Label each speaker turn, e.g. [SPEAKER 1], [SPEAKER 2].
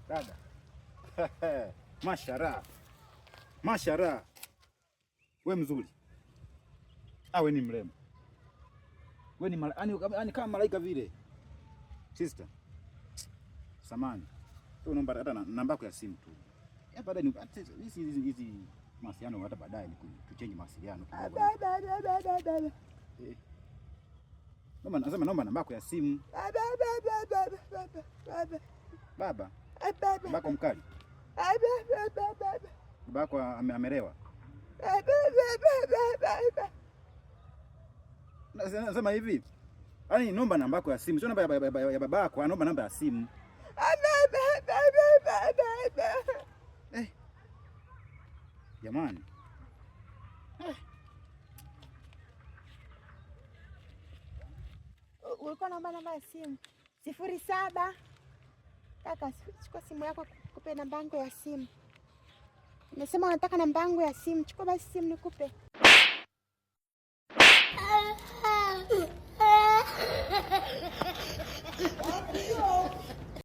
[SPEAKER 1] Dada. Mashara. Mashara. We mzuri. We ni mrembo. We ni yani kama malaika vile. Sister. Samani. Tu naomba hata namba yako ya simu tu. Baadaye ni hizi mawasiliano hata baadaye ni tuchange mawasiliano kidogo. Nasema naomba namba yako ya simu. Baba. Babako mkali. Babako amelewa. Nasema hivi. Yaani naomba namba yako ya simu. Sio namba ya babako, naomba namba ya simu. Jamani.
[SPEAKER 2] Ulikuwa naomba namba ya simu 07. Kaka, chukua simu yako kupe namba yangu ya simu. Nimesema unataka namba yangu ya simu. Chukua basi simu nikupe.